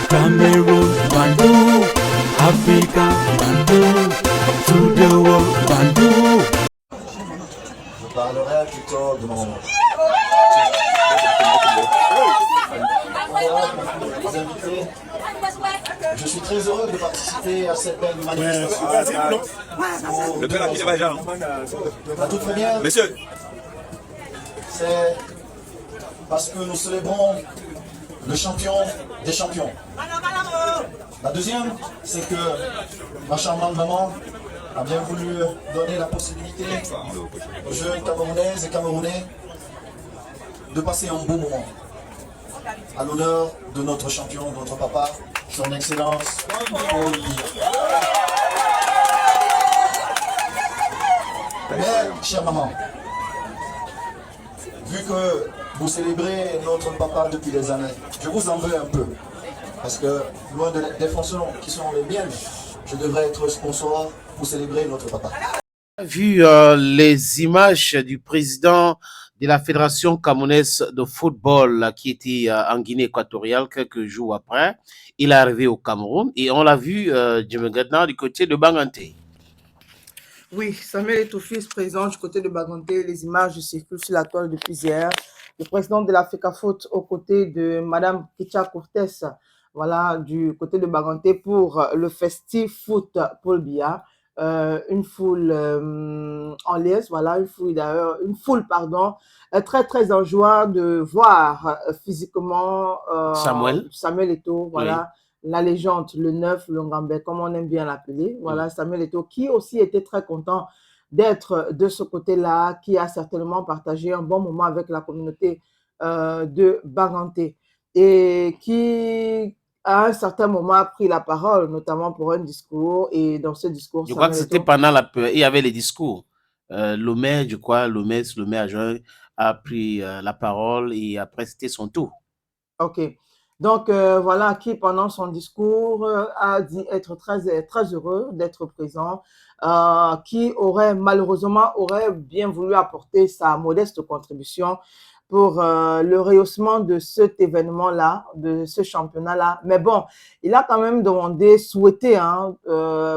Cameroon, Bandung, Africa, Bandung, to the world, Bandung. Je parlerai plutôt de mon les invités. Je suis très heureux de participer à cette belle manifestation. La toute première, Messieurs, c'est parce que nous célébrons le champion des champions. La deuxième, c'est que ma charmante maman a bien voulu donner la possibilité aux jeunes Camerounaises et Camerounais de passer un beau moment à l'honneur de notre champion, notre papa, son excellence Paul Biya. Mais, chère maman, vu que vous célébrez notre papa depuis des années, je vous en veux un peu. Parce que, loin des fonctions qui sont les miennes, je devrais être sponsor pour célébrer notre papa. Vu les images du président de la Fédération camerounaise de football qui était en Guinée équatoriale quelques jours après, il est arrivé au Cameroun et on l'a vu maintenant du côté de Banganté. Oui, Samuel est fils président du côté de Baganté. Les images circulent sur la toile depuis hier. Le président de la FECAFOOT aux côtés de Madame Ketia Cortés, voilà, du côté de Baganté pour le festif foot Paul Biya. Une foule en liesse, voilà, une foule, pardon, très en joie de voir physiquement Samuel Eto'o, voilà. Oui. La légende, le neuf, le Ngambé, comme on aime bien l'appeler, voilà, Samuel Eto'o, qui aussi était très content d'être de ce côté-là, qui a certainement partagé un bon moment avec la communauté de Baganté et qui à un certain moment a pris la parole, notamment pour un discours, et dans ce discours... Je crois que c'était pendant il y avait les discours. Le maire, je crois, le maire adjoint a pris la parole et après c'était son tour. Ok. Donc, voilà, qui pendant son discours a dit être très heureux d'être présent, qui malheureusement aurait bien voulu apporter sa modeste contribution pour le rehaussement de cet événement-là, de ce championnat-là. Mais bon, il a quand même souhaité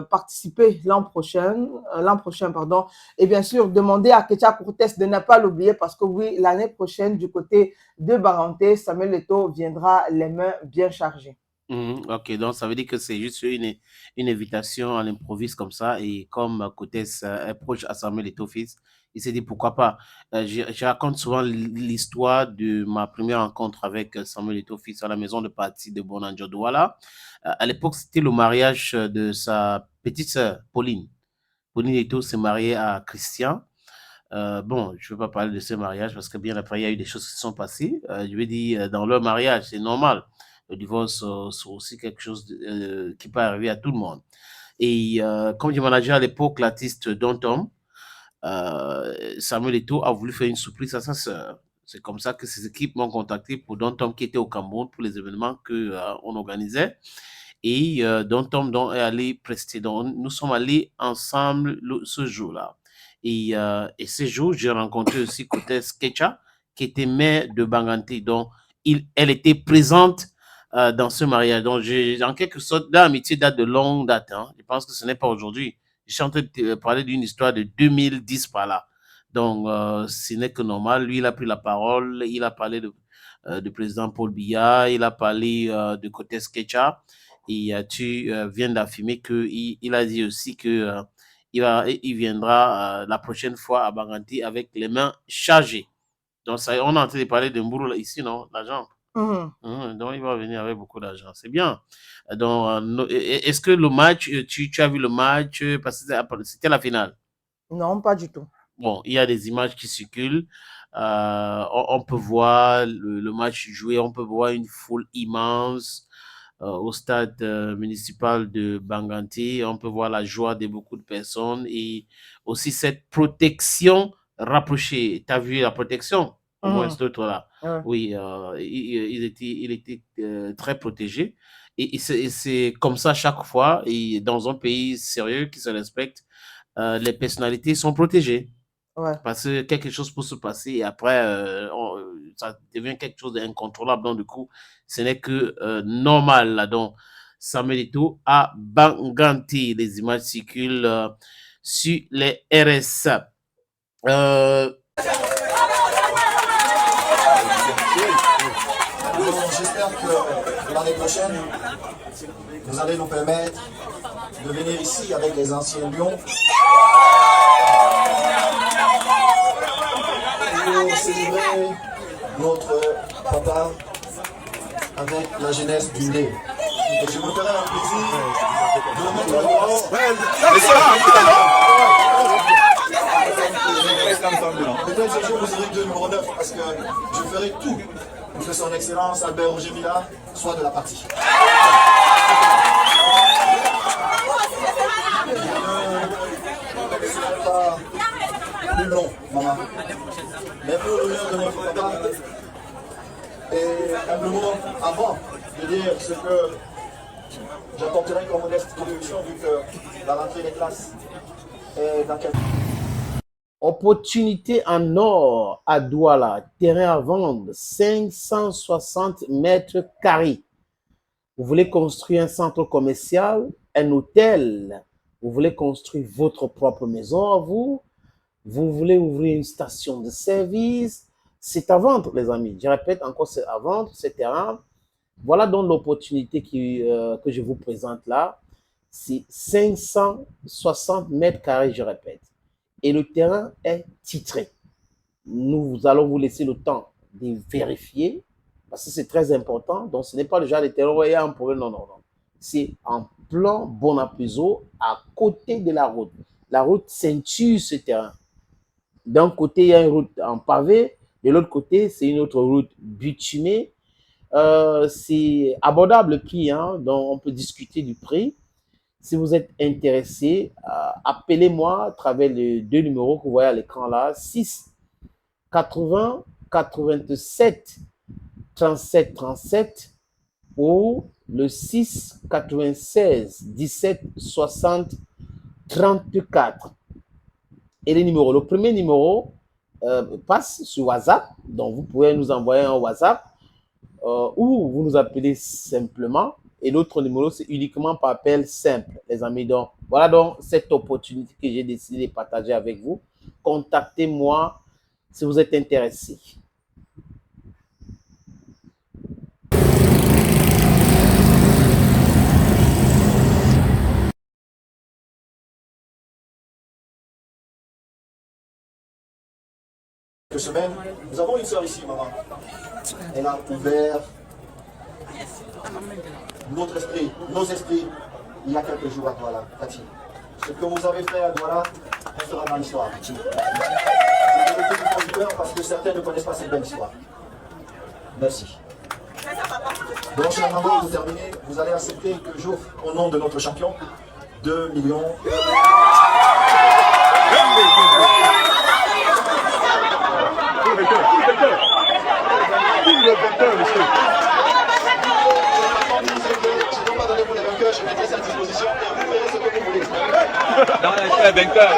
participer l'an prochain, et bien sûr, demander à Ketia Cortés de ne pas l'oublier parce que oui, l'année prochaine, du côté de Baganté, Samuel Eto'o viendra les mains bien chargées. Ok, donc ça veut dire que c'est juste une invitation à l'improviste comme ça, et comme Cortés est proche à Samuel Eto'o fils, il s'est dit pourquoi pas. Je raconte souvent l'histoire de ma première rencontre avec Samuel Eto'o fils à la maison de partie de Bonanjo Douala. À l'époque, c'était le mariage de sa petite sœur, Pauline. Pauline Eto'o s'est mariée à Christian. Bon, je ne veux pas parler de ce mariage parce que bien après, il y a eu des choses qui se sont passées. Je vais dire, dans leur mariage, c'est normal. Le divorce, c'est aussi quelque chose qui peut arriver à tout le monde. Et comme je manageais à l'époque l'artiste Don Tom, Samuel Eto'o a voulu faire une surprise à sa sœur. C'est comme ça que ses équipes m'ont contacté pour Don Tom qui était au Cameroun pour les événements qu'on organisait. Et Don Tom est allé prester. Donc, nous sommes allés ensemble ce jour-là. Et ce jour, j'ai rencontré aussi Cortés Ketia, qui était maire de Banganté. Donc, elle était présente dans ce mariage. Donc, en quelque sorte, l'amitié date de longue date. Hein. Je pense que ce n'est pas aujourd'hui. Je suis en train de parler d'une histoire de 2010 par là. Donc, ce n'est que normal. Lui, il a pris la parole. Il a parlé du président Paul Biya. Il a parlé de Cortés Ketia. Et tu viens d'affirmer qu'il a dit aussi que il viendra la prochaine fois à Banganté avec les mains chargées. Donc, ça, on est en train de parler de Mbourou ici, non? L'argent. Donc, il va venir avec beaucoup d'argent. C'est bien. Donc, est-ce que le match, tu as vu le match? Parce que c'était la finale. Non, pas du tout. Bon, il y a des images qui circulent. On peut voir le match joué. On peut voir une foule immense au stade municipal de Banganté. On peut voir la joie de beaucoup de personnes et aussi cette protection rapprochée. Tu as vu la protection? Au moins, cet autre-là. Oui, il était très protégé. Et c'est comme ça chaque fois. Et dans un pays sérieux qui se respecte, les personnalités sont protégées. Ouais. Parce que quelque chose peut se passer et après, ça devient quelque chose d'incontrôlable. Donc, du coup, ce n'est que normal. Là. Donc, Samuel Eto'o à Banganti. Les images circulent sur les RS. J'espère que l'année prochaine, vous allez nous permettre de venir ici avec les anciens lions pour célébrer notre papa avec la jeunesse du Ndé. Et je me ferai un plaisir de mettre le peut-être ce jour vous aurez deux numéro 9 parce que je ferai tout pour que son excellence Albert Roger Villa soit de la partie. Ce n'est pas plus long, maman. Mais pour l'honneur de notre papa, et humblement, avant de dire ce que j'apporterai comme modeste contribution, vu que la rentrée des classes est dans quelques... Opportunité en or à Douala, terrain à vendre, 560 mètres carrés. Vous voulez construire un centre commercial, un hôtel, vous voulez construire votre propre maison à vous, vous voulez ouvrir une station de service, c'est à vendre les amis. Je répète encore, c'est à vendre ce terrain. Voilà donc l'opportunité que je vous présente là. C'est 560 mètres carrés, je répète. Et le terrain est titré. Nous allons vous laisser le temps de vérifier parce que c'est très important. Donc, ce n'est pas le genre de terrain où il y a un problème. Non, non, non. C'est en plan Bonapuzo à côté de la route. La route ceinture ce terrain. D'un côté, il y a une route en pavé. De l'autre côté, c'est une autre route bitumée. C'est abordable le prix, hein, donc on peut discuter du prix. Si vous êtes intéressé, appelez-moi à travers les deux numéros que vous voyez à l'écran là, 6 80 87 37 37 ou le 6 96 17 60 34. Et les numéros, le premier numéro passe sur WhatsApp, donc vous pouvez nous envoyer un WhatsApp ou vous nous appelez simplement. Et l'autre numéro, c'est uniquement par appel simple, les amis. Donc, voilà donc cette opportunité que j'ai décidé de partager avec vous. Contactez-moi si vous êtes intéressé. Quelques semaines, nous avons une sœur ici, maman. Elle a ouvert notre esprit, nos esprits, il y a quelques jours à Douala, Tati. Ce que vous avez fait à Douala restera dans l'histoire. C'est le conducteur parce que certains ne connaissent pas cette belle histoire. Merci. Donc, chère maman, pour terminer, vous allez accepter que j'offre au nom de notre champion 2 millions. Je mettrai ça à disposition et vous verrez ce que vous voulez. Non, vainqueur.